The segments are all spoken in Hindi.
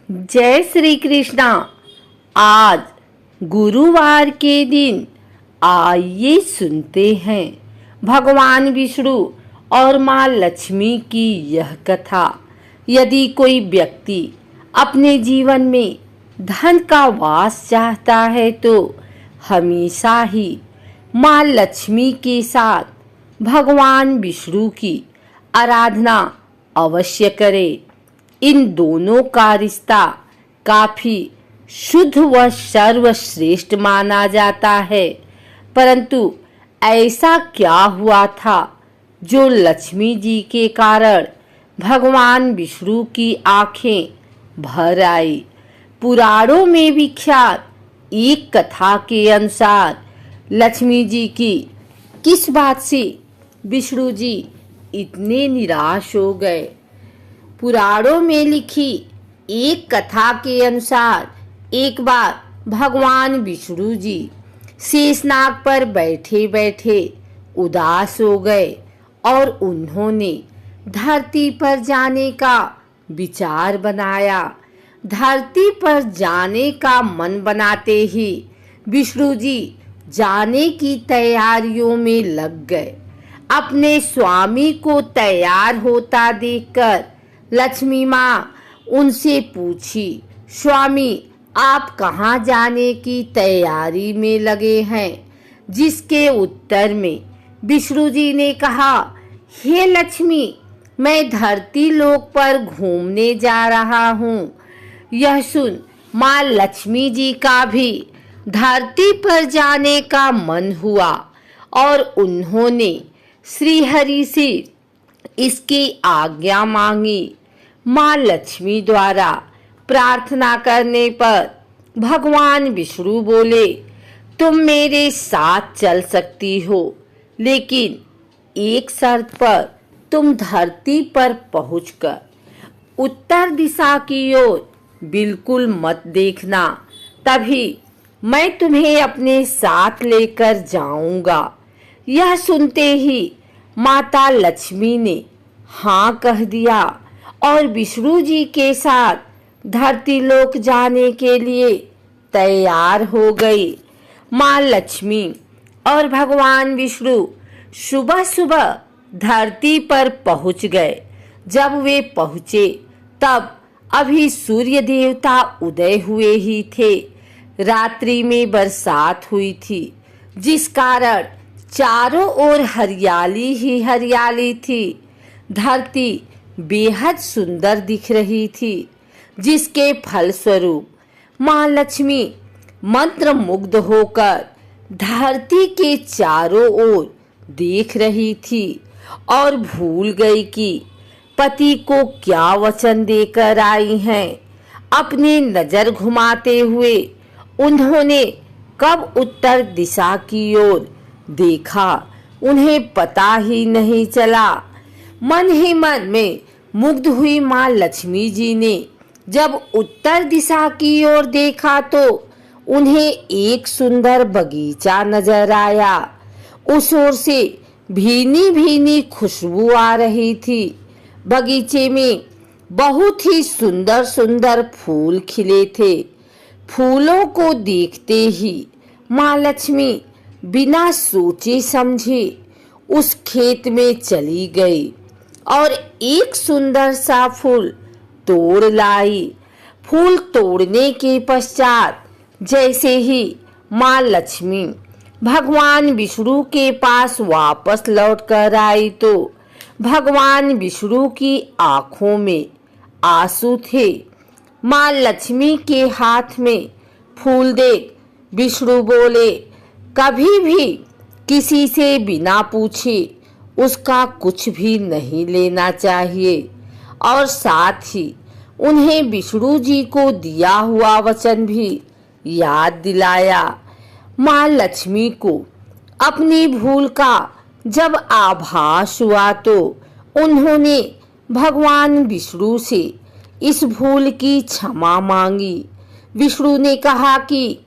जय श्री कृष्णा। आज गुरुवार के दिन आइए सुनते हैं भगवान विष्णु और माँ लक्ष्मी की यह कथा। यदि कोई व्यक्ति अपने जीवन में धन का वास चाहता है तो हमेशा ही माँ लक्ष्मी के साथ भगवान विष्णु की आराधना अवश्य करे। इन दोनों का रिश्ता काफी शुद्ध व सर्वश्रेष्ठ माना जाता है। परंतु ऐसा क्या हुआ था जो लक्ष्मी जी के कारण भगवान विष्णु की आंखें भर आई। पुराणों में विख्यात एक कथा के अनुसार लक्ष्मी जी की किस बात से विष्णु जी इतने निराश हो गए। पुराणों में लिखी एक कथा के अनुसार एक बार भगवान विष्णु जी शेषनाग पर बैठे बैठे उदास हो गए और उन्होंने धरती पर जाने का विचार बनाया। धरती पर जाने का मन बनाते ही विष्णु जी जाने की तैयारियों में लग गए। अपने स्वामी को तैयार होता देखकर लक्ष्मी माँ उनसे पूछी, स्वामी आप कहाँ जाने की तैयारी में लगे हैं। जिसके उत्तर में विष्णु जी ने कहा, हे लक्ष्मी मैं धरती लोक पर घूमने जा रहा हूँ। यह सुन माँ लक्ष्मी जी का भी धरती पर जाने का मन हुआ और उन्होंने श्रीहरि से इसकी आज्ञा मांगी। माँ लक्ष्मी द्वारा प्रार्थना करने पर भगवान विष्णु बोले, तुम मेरे साथ चल सकती हो, लेकिन एक शर्त पर। तुम धरती पर पहुंचकर उत्तर दिशा की ओर बिल्कुल मत देखना, तभी मैं तुम्हें अपने साथ लेकर जाऊंगा। यह सुनते ही माता लक्ष्मी ने हाँ कह दिया और विष्णु जी के साथ धरती लोक जाने के लिए तैयार हो गई। माँ लक्ष्मी और भगवान विष्णु सुबह सुबह धरती पर पहुंच गए। जब वे पहुंचे तब अभी सूर्य देवता उदय हुए ही थे। रात्रि में बरसात हुई थी, जिस कारण चारों ओर हरियाली ही हरियाली थी। धरती बेहद सुंदर दिख रही थी, जिसके फलस्वरूप माँ लक्ष्मी मंत्र मुग्ध होकर धरती के चारों ओर देख रही थी और भूल गई कि पति को क्या वचन देकर आई हैं। अपनी नजर घुमाते हुए उन्होंने कब उत्तर दिशा की ओर देखा, उन्हें पता ही नहीं चला। मन ही मन में मुग्ध हुई माँ लक्ष्मी जी ने जब उत्तर दिशा की ओर देखा तो उन्हें एक सुंदर बगीचा नजर आया। उस ओर से भीनी भीनी खुशबू आ रही थी। बगीचे में बहुत ही सुंदर सुंदर फूल खिले थे। फूलों को देखते ही माँ लक्ष्मी बिना सोचे समझे उस खेत में चली गई और एक सुंदर सा फूल तोड़ लाई। फूल तोड़ने के पश्चात जैसे ही माँ लक्ष्मी भगवान विष्णु के पास वापस लौट कर आई तो भगवान विष्णु की आंखों में आंसू थे। माँ लक्ष्मी के हाथ में फूल देख विष्णु बोले, कभी भी किसी से बिना पूछे उसका कुछ भी नहीं लेना चाहिए और साथ ही उन्हें विष्णु जी को दिया हुआ वचन भी याद दिलाया। माँ लक्ष्मी को अपनी भूल का जब आभास हुआ तो उन्होंने भगवान विष्णु से इस भूल की क्षमा मांगी। विष्णु ने कहा कि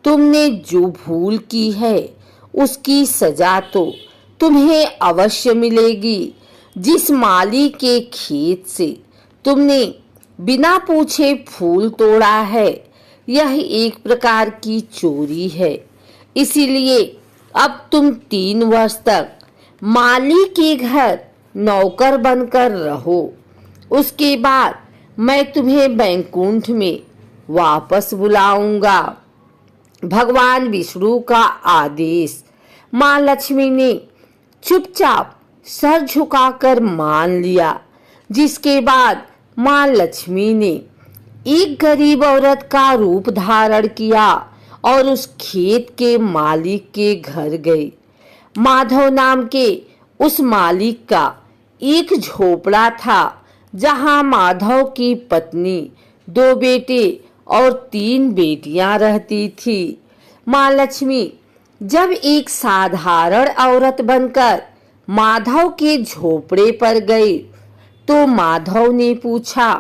तुमने जो भूल की है उसकी सजा तो तुम्हें अवश्य मिलेगी। जिस माली के खेत से तुमने बिना पूछे फूल तोड़ा है, यह एक प्रकार की चोरी है। इसीलिए अब तुम 3 वर्ष तक माली के घर नौकर बनकर रहो। उसके बाद मैं तुम्हें वैकुंठ में वापस बुलाऊंगा। भगवान विष्णु का आदेश माँ लक्ष्मी ने चुपचाप सर झुकाकर मान लिया, जिसके बाद माँ लक्ष्मी ने एक गरीब औरत का रूप धारण किया और उस खेत के मालिक के घर गई। माधव नाम के उस मालिक का एक झोपड़ा था, जहां माधव की पत्नी, 2 बेटे और 3 बेटियां रहती थी। माँ लक्ष्मी जब एक साधारण औरत बनकर माधव के झोपड़े पर गई, तो माधव ने पूछा,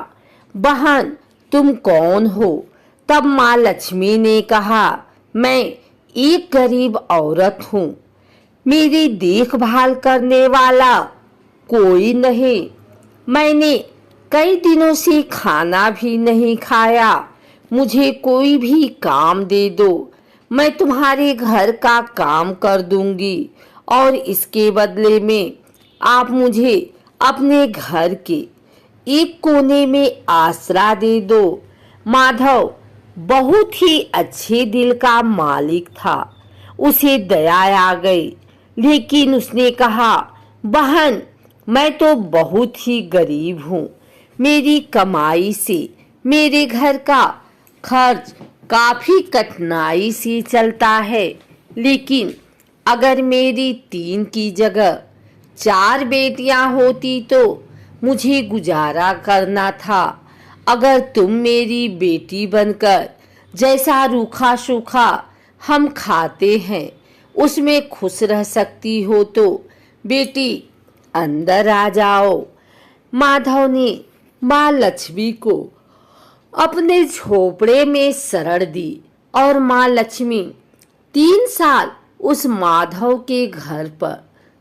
बहन तुम कौन हो? तब माँ लक्ष्मी ने कहा, मैं एक गरीब औरत हूँ, मेरी देखभाल करने वाला कोई नहीं। मैंने कई दिनों से खाना भी नहीं खाया, मुझे कोई भी काम दे दो, मैं तुम्हारे घर का काम कर दूंगी और इसके बदले में आप मुझे अपने घर के एक कोने में आसरा दे दो। माधव बहुत ही अच्छे दिल का मालिक था। उसे दया आ गई, लेकिन उसने कहा, बहन मैं तो बहुत ही गरीब हूँ, मेरी कमाई से मेरे घर का खर्च काफी कठिनाई से चलता है। लेकिन अगर मेरी 3 की जगह 4 बेटियां होती तो मुझे गुजारा करना था। अगर तुम मेरी बेटी बनकर जैसा रूखा सूखा हम खाते हैं उसमें खुश रह सकती हो तो बेटी अंदर आ जाओ। माधव ने माँ लक्ष्मी को अपने झोपड़े में शरण दी और माँ लक्ष्मी 3 साल उस माधव के घर पर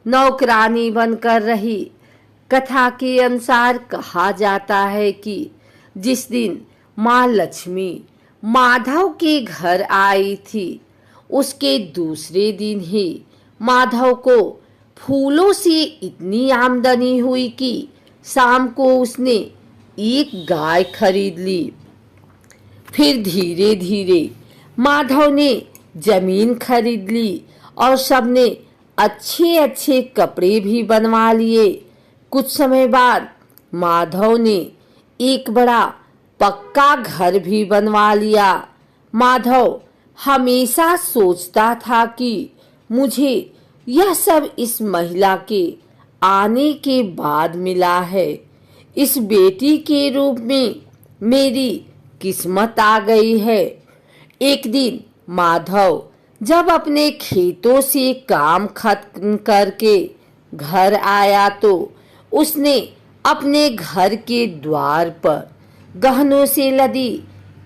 नौकरानी बनकर रही। कथा के अनुसार कहा जाता है कि जिस दिन माँ लक्ष्मी माधव के घर आई थी, उसके दूसरे दिन ही माधव को फूलों से इतनी आमदनी हुई कि शाम को उसने एक गाय खरीद ली। फिर धीरे धीरे माधव ने जमीन खरीद ली और सबने अच्छे अच्छे कपड़े भी बनवा लिए। कुछ समय बाद माधव ने एक बड़ा पक्का घर भी बनवा लिया। माधव हमेशा सोचता था कि मुझे यह सब इस महिला के आने के बाद मिला है। इस बेटी के रूप में मेरी किस्मत आ गई है। एक दिन माधव जब अपने खेतों से काम खत्म करके घर आया तो उसने अपने घर के द्वार पर गहनों से लदी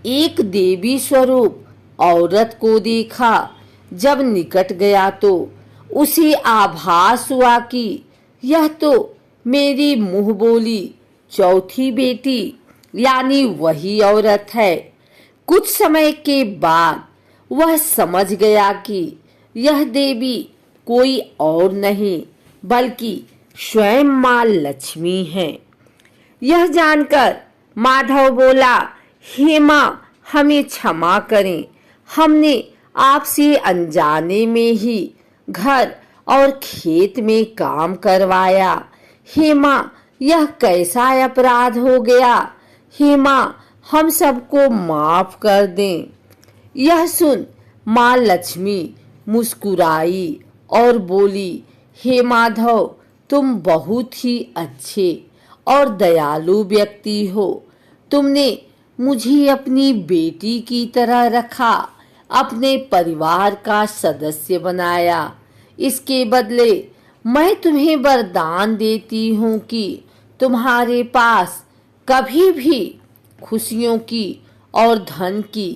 एक देवी स्वरूप औरत को देखा। जब निकट गया तो उसे आभास हुआ कि यह तो मेरी मुंह बोली चौथी बेटी यानी वही औरत है। कुछ समय के बाद वह समझ गया कि यह देवी कोई और नहीं बल्कि स्वयं माँ लक्ष्मी है। यह जानकर माधव बोला, हे माँ हमें क्षमा करें, हमने आपसे अनजाने में ही घर और खेत में काम करवाया। हे माँ यह कैसा अपराध हो गया, हे माँ हम सबको माफ कर दें। यह सुन माँ लक्ष्मी मुस्कुराई और बोली, हे माधव तुम बहुत ही अच्छे और दयालु व्यक्ति हो। तुमने मुझे अपनी बेटी की तरह रखा, अपने परिवार का सदस्य बनाया। इसके बदले मैं तुम्हें वरदान देती हूँ कि तुम्हारे पास कभी भी खुशियों की और धन की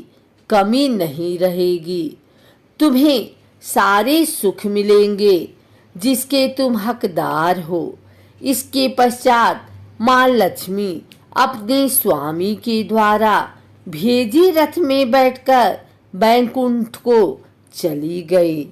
कमी नहीं रहेगी। तुम्हें सारे सुख मिलेंगे जिसके तुम हकदार हो। इसके पश्चात माँ लक्ष्मी अपने स्वामी के द्वारा भेजे रथ में बैठकर बैकुंठ को चली गई।